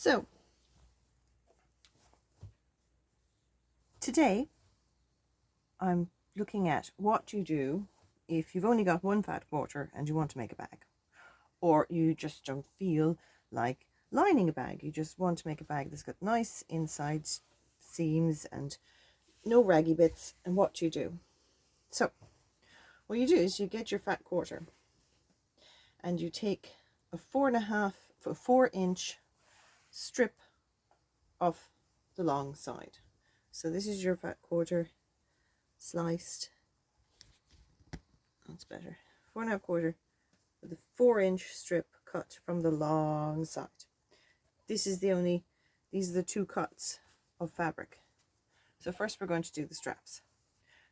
So today I'm looking at what you do if you've only got one fat quarter and you want to make a bag, or you just don't feel like lining a bag. You just want to make a bag that's got nice inside seams and no raggy bits. And what you do? So what you do is you get your fat quarter and you take a 4.5 strip off the long side. So this is your fat quarter sliced. That's better. 4.5 with a 4-inch strip cut from the long side. These are the two cuts of fabric. So first we're going to do the straps.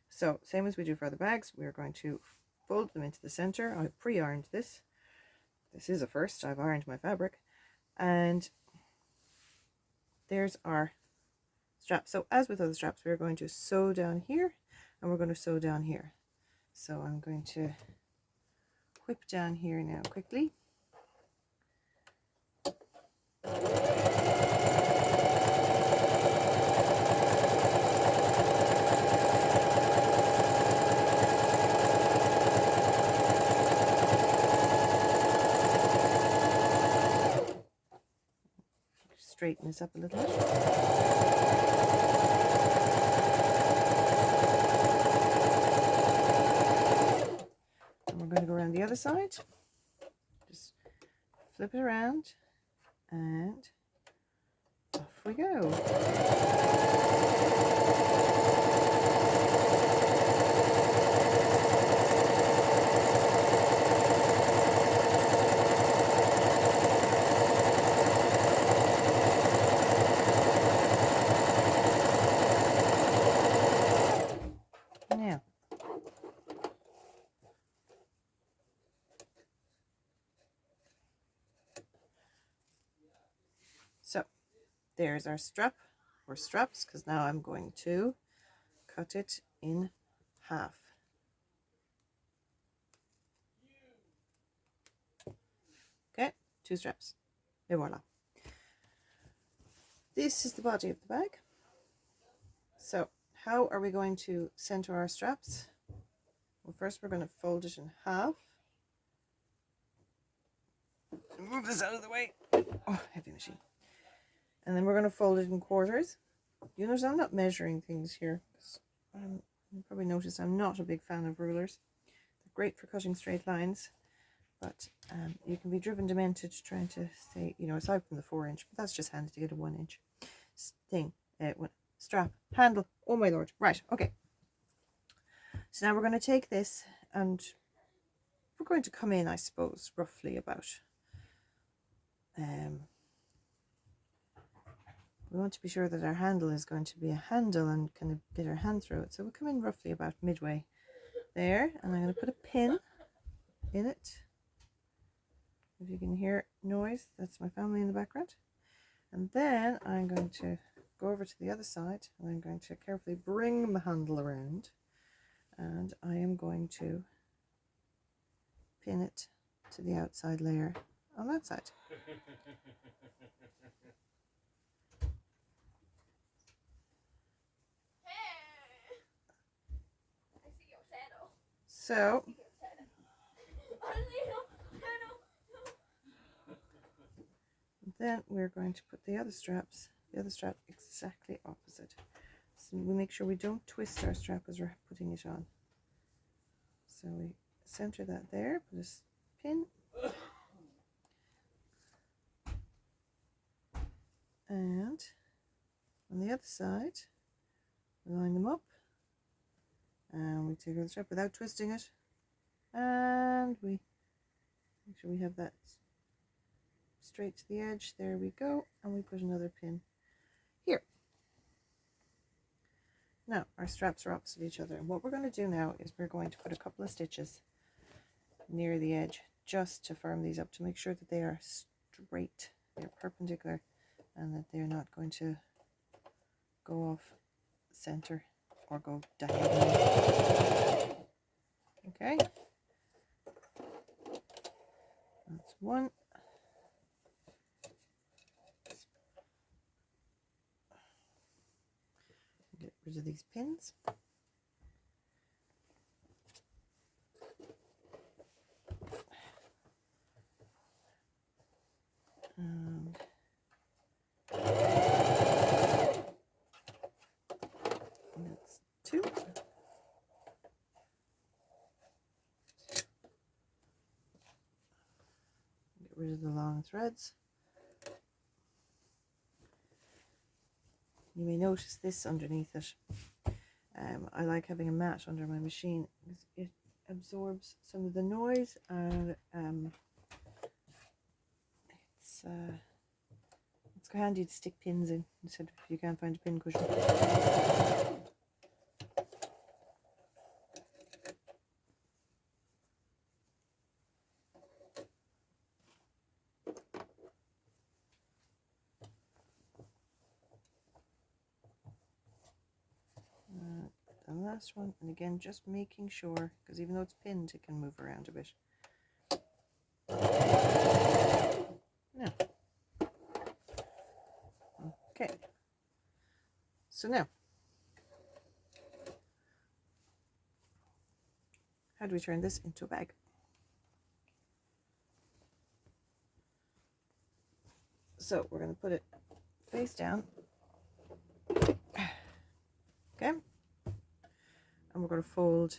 So same as we do for the bags, we're going to fold them into the center. I pre-ironed this. This is a first. I've ironed my fabric. And there's our strap. So as with other straps, we're going to sew down here and we're going to sew down here. So I'm going to whip down here now quickly. Straighten this up a little bit. And we're going to go around the other side. Just flip it around and off we go. Now, so there's our strap or straps, because now I'm going to cut it in half. Okay, 2 straps. Et voila. This is the body of the bag. So how are we going to center our straps? Well, first we're going to fold it in half. Move this out of the way. Oh, heavy machine. And then we're going to fold it in quarters. You notice I'm not measuring things here. You probably noticed I'm not a big fan of rulers. They're great for cutting straight lines, but you can be driven demented trying to say, aside from the 4-inch, but that's just handy to get a 1-inch thing. Strap, handle. Oh my lord. Right, okay. So now we're going to take this and we're going to come in, I suppose, roughly about we want to be sure that our handle is going to be a handle and kind of get our hand through it. So we'll come in roughly about midway there, and I'm going to put a pin in it. If you can hear noise, that's my family in the background. And then I'm going to go over to the other side and I'm going to carefully bring the handle around, and I am going to pin it to the outside layer on that side. So then we're going to put the other strap exactly opposite. So we make sure we don't twist our strap as we're putting it on. So we center that there, put a pin, and on the other side we line them up and we take the strap without twisting it, and we make sure we have that straight to the edge. There we go, and we put another pin here. Now our straps are opposite each other, and what we're going to do now is we're going to put a couple of stitches near the edge just to firm these up, to make sure that they are straight, they're perpendicular, and that they're not going to go off center or go diagonal. Okay, that's one. rid of these pins. And that's 2. Get rid of the long threads. You may notice this underneath it. I like having a mat under my machine because it absorbs some of the noise, and it's handy to stick pins in instead of if you can't find a pin cushion. The last one, and again just making sure, because even though it's pinned it can move around a bit. Now, okay, so now how do we turn this into a bag? So we're going to put it face down, okay, and we're going to fold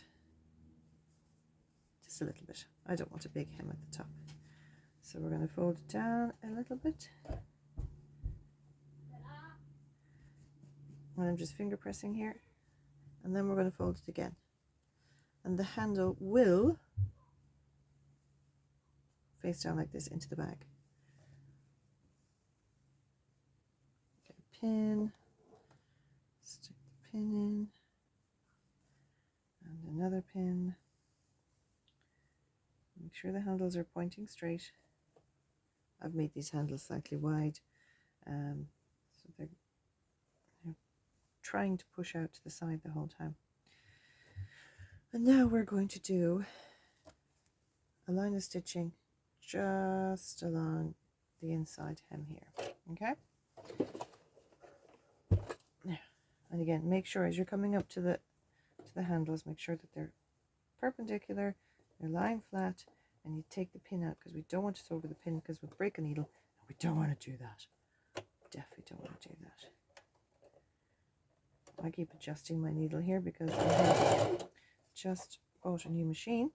just a little bit. I don't want a big hem at the top, so we're going to fold it down a little bit, and I'm just finger pressing here, and then we're going to fold it again, and the handle will face down like this into the bag. Get a pin, stick the pin in, and another pin. Make sure the handles are pointing straight. I've made these handles slightly wide, so they're trying to push out to the side the whole time. And now we're going to do a line of stitching just along the inside hem here, okay? Now, and again, make sure as you're coming up to the handles, make sure that they're perpendicular, they're lying flat, and you take the pin out, because we don't want to sew over the pin because we'll break a needle, and we don't want to do that. Definitely don't want to do that. I keep adjusting my needle here because I have just bought a new machine,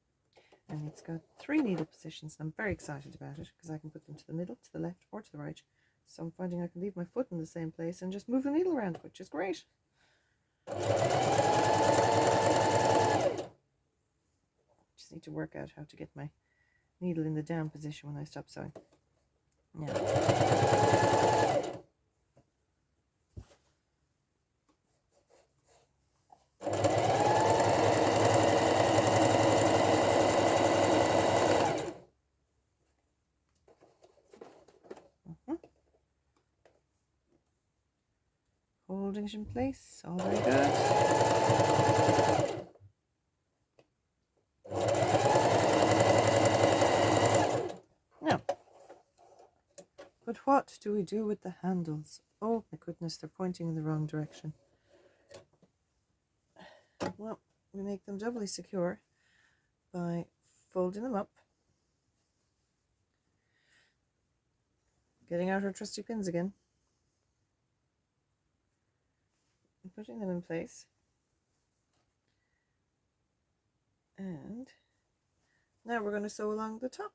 and it's got 3 needle positions, and I'm very excited about it because I can put them to the middle, to the left, or to the right. So I'm finding I can leave my foot in the same place and just move the needle around, which is great. Just need to work out how to get my needle in the down position when I stop sewing. Now, holding it in place, all very good. Now, but what do we do with the handles? Oh my goodness, they're pointing in the wrong direction. Well, we make them doubly secure by folding them up, getting out our trusty pins again, and putting them in place. And now we're going to sew along the top,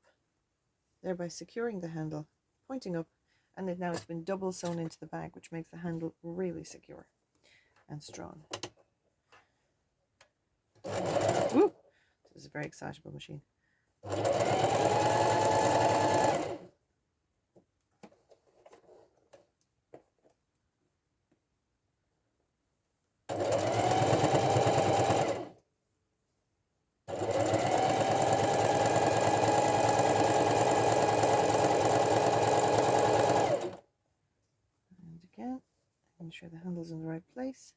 thereby securing the handle, pointing up, and now it's been double sewn into the bag, which makes the handle really secure and strong. Woo! This is a very excitable machine. And again, make sure the handle's in the right place.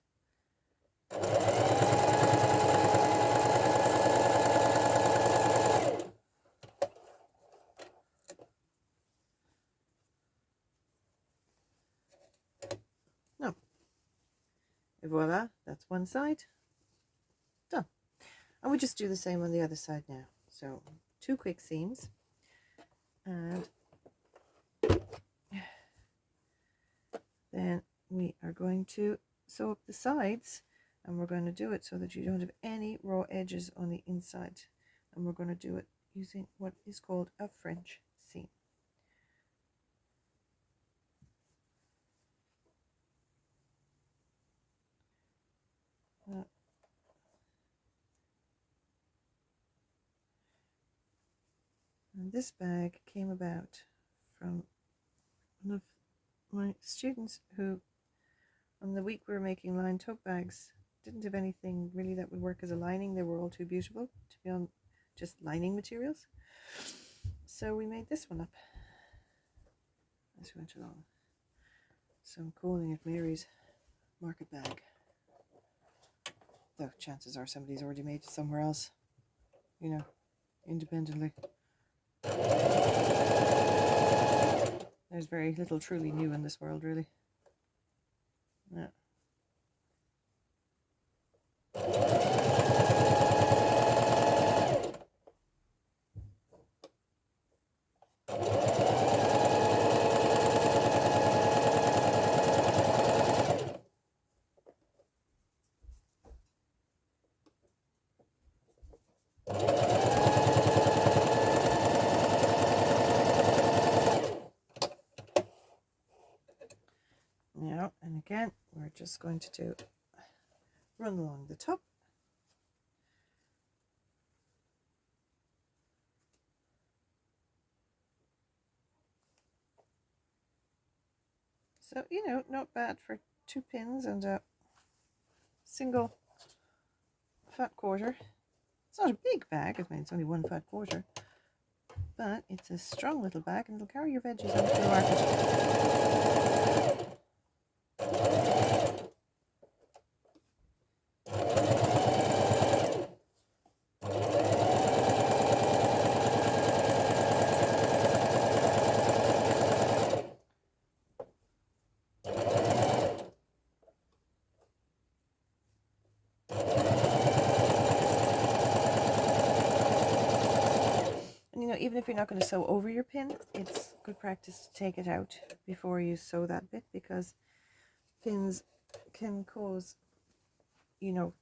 Now, a Voila, that's one side done. And we just do the same on the other side now. So 2 quick seams, and then we are going to sew up the sides, and we're going to do it so that you don't have any raw edges on the inside, and we're going to do it using what is called a French seam. And this bag came about from one of my students who, on the week we were making lined tote bags, didn't have anything really that would work as a lining. They were all too beautiful to be on just lining materials. So we made this one up as we went along. So I'm calling it Mary's market bag. Though chances are somebody's already made it somewhere else, you know, independently. There's very little truly new in this world, really. Yeah. Now, and again, we're just going to do run along the top. So, you know, not bad for 2 pins and a single fat quarter. It's not a big bag, I mean, it's only 1 fat quarter, but it's a strong little bag and it'll carry your veggies out to the market. Even if you're not going to sew over your pin, it's good practice to take it out before you sew that bit, because pins can cause, you know,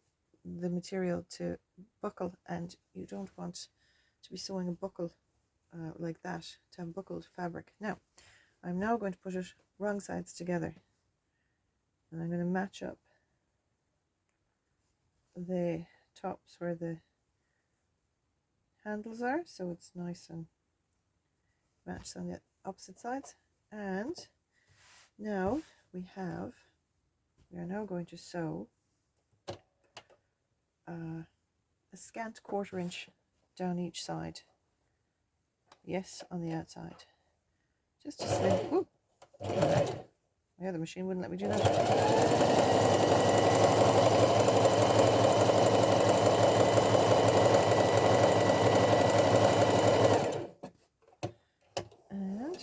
the material to buckle, and you don't want to be sewing a buckle like that, to have buckled fabric. Now, I'm now going to put it wrong sides together, and I'm going to match up the tops where the handles are, so it's nice and matched on the opposite sides. And now we are now going to sew a scant 1/4 inch down each side. Yes, on the outside. Just a slim. Ooh, yeah, the machine wouldn't let me do that. And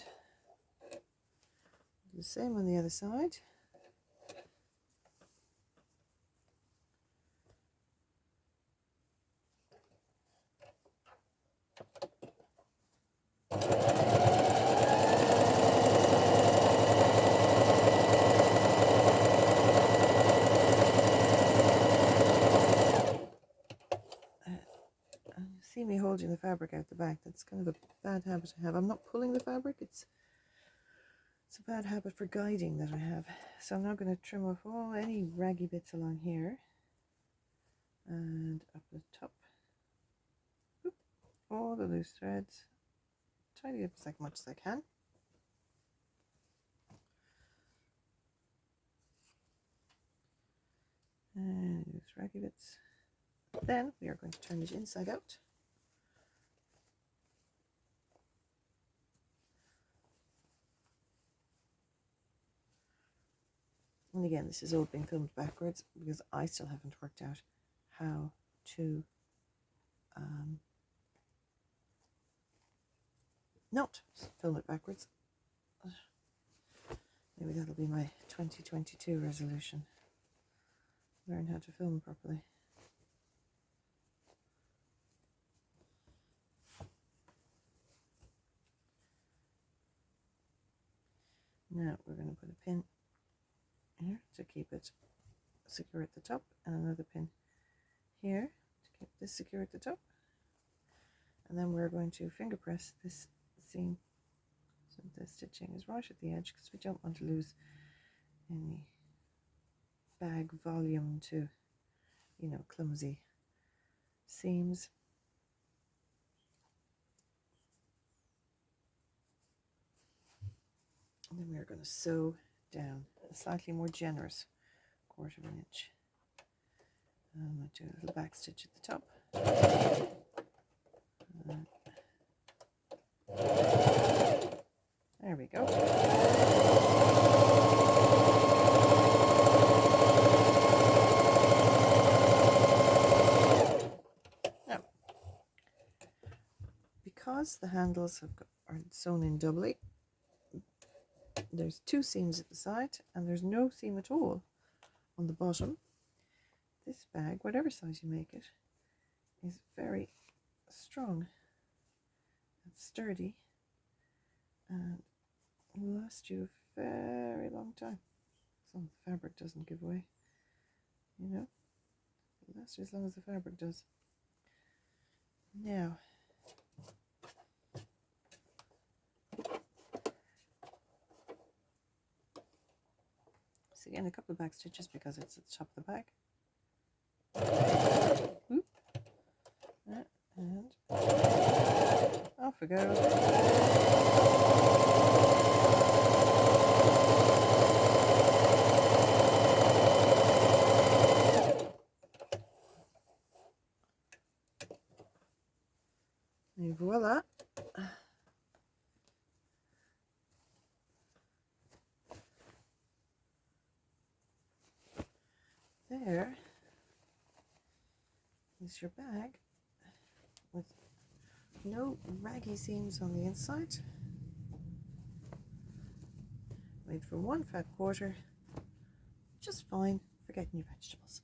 the same on the other side. See me holding the fabric out the back. That's kind of a bad habit to have. I'm not pulling the fabric. It's a bad habit for guiding that I have. So I'm now going to trim off any raggy bits along here and up the top. Oop, all the loose threads. Tidy up as much as I can. And loose raggy bits. Then we are going to turn it inside out. And again, this is all being filmed backwards because I still haven't worked out how to not film it backwards. Maybe that'll be my 2022 resolution. learn how to film properly. Now we're going to put a pin here to keep it secure at the top, and another pin here to keep this secure at the top. And then we're going to finger press this seam so the stitching is right at the edge, because we don't want to lose any bag volume to, you know, clumsy seams. And then we're going to sew down a slightly more generous 1/4 inch. I'm going to do a little back stitch at the top. There we go. Now, because the handles are sewn in doubly, there's 2 seams at the side and there's no seam at all on the bottom. This bag, whatever size you make it, is very strong and sturdy and will last you a very long time. As long as the fabric doesn't give way, you know, it'll last you as long as the fabric does. Now, so again, a couple of back stitches because it's at the top of the bag. Whoop. And off we go. And voila. There is your bag with no raggy seams on the inside. Made from 1 fat 1/4, just fine for getting your vegetables.